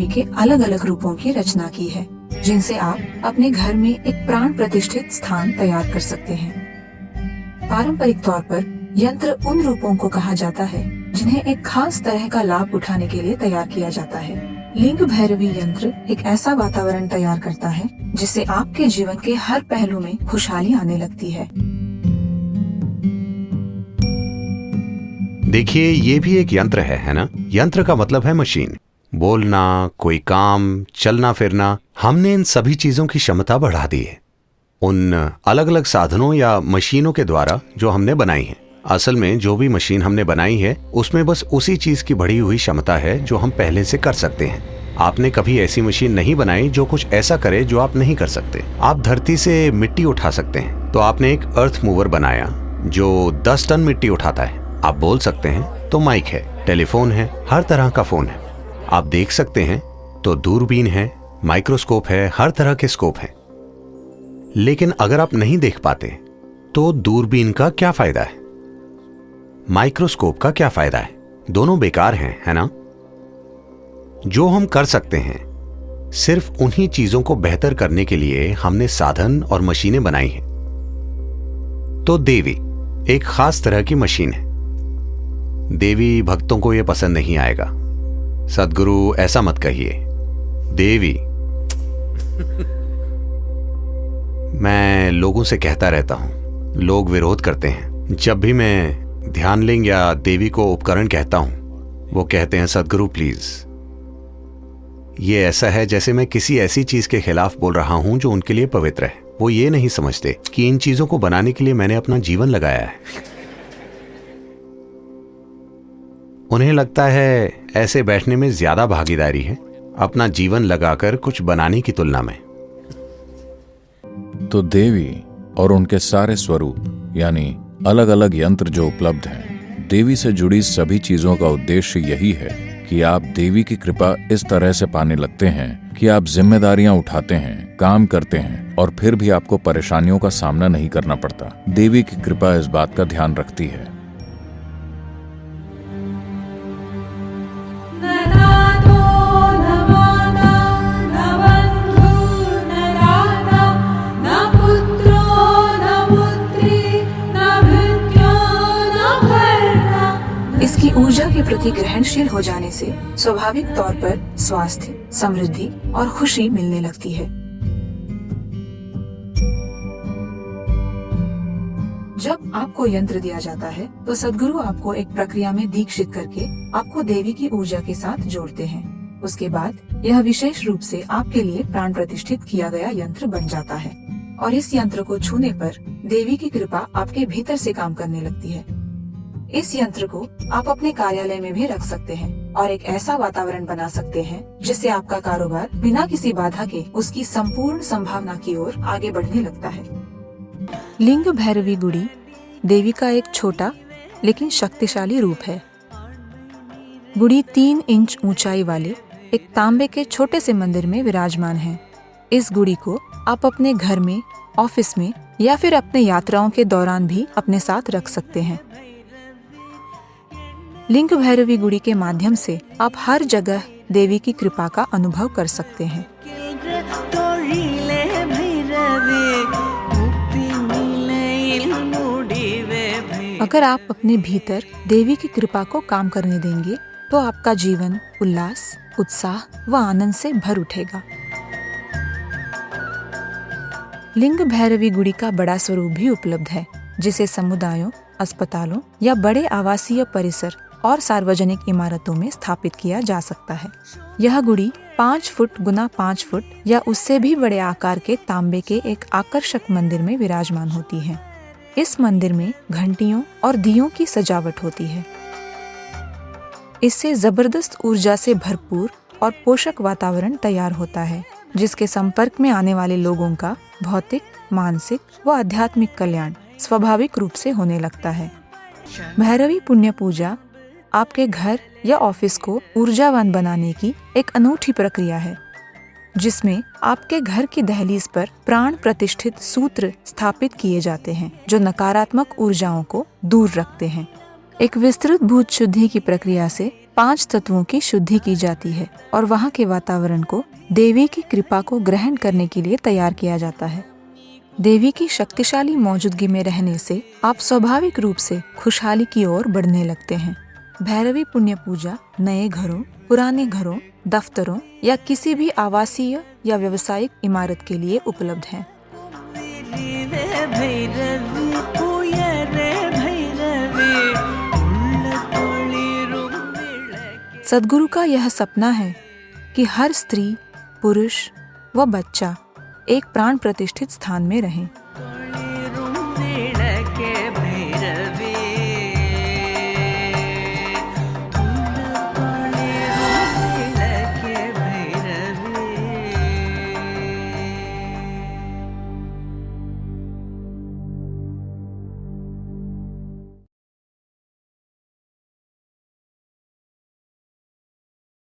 देवी के अलग अलग रूपों की रचना की है, जिनसे आप अपने घर में एक प्राण प्रतिष्ठित स्थान तैयार कर सकते हैं। पारंपरिक तौर पर यंत्र उन रूपों को कहा जाता है जिन्हें एक खास तरह का लाभ उठाने के लिए तैयार किया जाता है। लिंग भैरवी यंत्र एक ऐसा वातावरण तैयार करता है जिससे आपके जीवन के हर पहलू में खुशहाली आने लगती है। देखिए, ये भी एक यंत्र है ना? यंत्र का मतलब है मशीन। बोलना, कोई काम, चलना फिरना, हमने इन सभी चीजों की क्षमता बढ़ा दी है उन अलग अलग साधनों या मशीनों के द्वारा जो हमने बनाई है। असल में जो भी मशीन हमने बनाई है उसमें बस उसी चीज की बढ़ी हुई क्षमता है जो हम पहले से कर सकते हैं। आपने कभी ऐसी मशीन नहीं बनाई जो कुछ ऐसा करे जो आप नहीं कर सकते। आप धरती से मिट्टी उठा सकते हैं, तो आपने एक अर्थ मूवर बनाया जो 10 टन मिट्टी उठाता है। आप बोल सकते हैं तो माइक है, टेलीफोन है, हर तरह का फोन है। आप देख सकते हैं तो दूरबीन है, माइक्रोस्कोप है, हर तरह के स्कोप हैं। लेकिन अगर आप नहीं देख पाते तो दूरबीन का क्या फायदा है, माइक्रोस्कोप का क्या फायदा है? दोनों बेकार हैं, है ना? जो हम कर सकते हैं सिर्फ उन्हीं चीजों को बेहतर करने के लिए हमने साधन और मशीनें बनाई हैं। तो देवी एक खास तरह की मशीन है। देवी भक्तों को यह पसंद नहीं आएगा। सद्गुरु ऐसा मत कहिए। देवी मैं लोगों से कहता रहता हूं, लोग विरोध करते हैं। जब भी मैं ध्यानलिंग या देवी को उपकरण कहता हूं, वो कहते हैं सद्गुरु प्लीज। ये ऐसा है जैसे मैं किसी ऐसी चीज के खिलाफ बोल रहा हूं जो उनके लिए पवित्र है। वो ये नहीं समझते कि इन चीजों को बनाने के लिए मैंने अपना जीवन लगाया है। उन्हें लगता है ऐसे बैठने में ज्यादा भागीदारी है अपना जीवन लगाकर कुछ बनाने की तुलना में। तो देवी और उनके सारे स्वरूप यानी अलग अलग यंत्र जो उपलब्ध हैं, देवी से जुड़ी सभी चीजों का उद्देश्य यही है कि आप देवी की कृपा इस तरह से पाने लगते हैं कि आप जिम्मेदारियां उठाते हैं, काम करते हैं और फिर भी आपको परेशानियों का सामना नहीं करना पड़ता। देवी की कृपा इस बात का ध्यान रखती है। इसकी ऊर्जा के प्रति ग्रहणशील हो जाने से स्वाभाविक तौर पर स्वास्थ्य, समृद्धि और खुशी मिलने लगती है। जब आपको यंत्र दिया जाता है तो सद्गुरु आपको एक प्रक्रिया में दीक्षित करके आपको देवी की ऊर्जा के साथ जोड़ते हैं। उसके बाद यह विशेष रूप से आपके लिए प्राण प्रतिष्ठित किया गया यंत्र बन जाता है और इस यंत्र को छूने पर देवी की कृपा आपके भीतर से काम करने लगती है। इस यंत्र को आप अपने कार्यालय में भी रख सकते हैं और एक ऐसा वातावरण बना सकते हैं जिससे आपका कारोबार बिना किसी बाधा के उसकी संपूर्ण संभावना की ओर आगे बढ़ने लगता है। लिंग भैरवी गुड़ी देवी का एक छोटा लेकिन शक्तिशाली रूप है। गुड़ी 3 इंच ऊंचाई वाले एक तांबे के छोटे से मंदिर में विराजमान है। इस गुड़ी को आप अपने घर में, ऑफिस में या फिर अपने यात्राओं के दौरान भी अपने साथ रख सकते हैं। लिंग भैरवी गुड़ी के माध्यम से आप हर जगह देवी की कृपा का अनुभव कर सकते हैं। अगर आप अपने भीतर देवी की कृपा को काम करने देंगे तो आपका जीवन उल्लास, उत्साह व आनंद से भर उठेगा। लिंग भैरवी गुड़ी का बड़ा स्वरूप भी उपलब्ध है, जिसे समुदायों, अस्पतालों या बड़े आवासीय परिसर और सार्वजनिक इमारतों में स्थापित किया जा सकता है। यह गुड़ी 5 फुट गुना 5 फुट या उससे भी बड़े आकार के तांबे के एक आकर्षक मंदिर में विराजमान होती है। इस मंदिर में घंटियों और दियों की सजावट होती है। इससे जबरदस्त ऊर्जा से भरपूर और पोषक वातावरण तैयार होता है, जिसके संपर्क में आने वाले लोगों का भौतिक, मानसिक व आध्यात्मिक कल्याण स्वाभाविक रूप से होने लगता है। भैरवी पुण्य पूजा आपके घर या ऑफिस को ऊर्जावान बनाने की एक अनूठी प्रक्रिया है, जिसमें आपके घर की दहलीज पर प्राण प्रतिष्ठित सूत्र स्थापित किए जाते हैं जो नकारात्मक ऊर्जाओं को दूर रखते हैं। एक विस्तृत भूत शुद्धि की प्रक्रिया से 5 तत्वों की शुद्धि की जाती है और वहाँ के वातावरण को देवी की कृपा को ग्रहण करने के लिए तैयार किया जाता है। देवी की शक्तिशाली मौजूदगी में रहने से आप स्वाभाविक रूप से खुशहाली की ओर बढ़ने लगते हैं। भैरवी पुण्य पूजा नए घरों, पुराने घरों, दफ्तरों या किसी भी आवासीय या व्यावसायिक इमारत के लिए उपलब्ध है। सद्गुरु का यह सपना है कि हर स्त्री, पुरुष व बच्चा एक प्राण प्रतिष्ठित स्थान में रहें।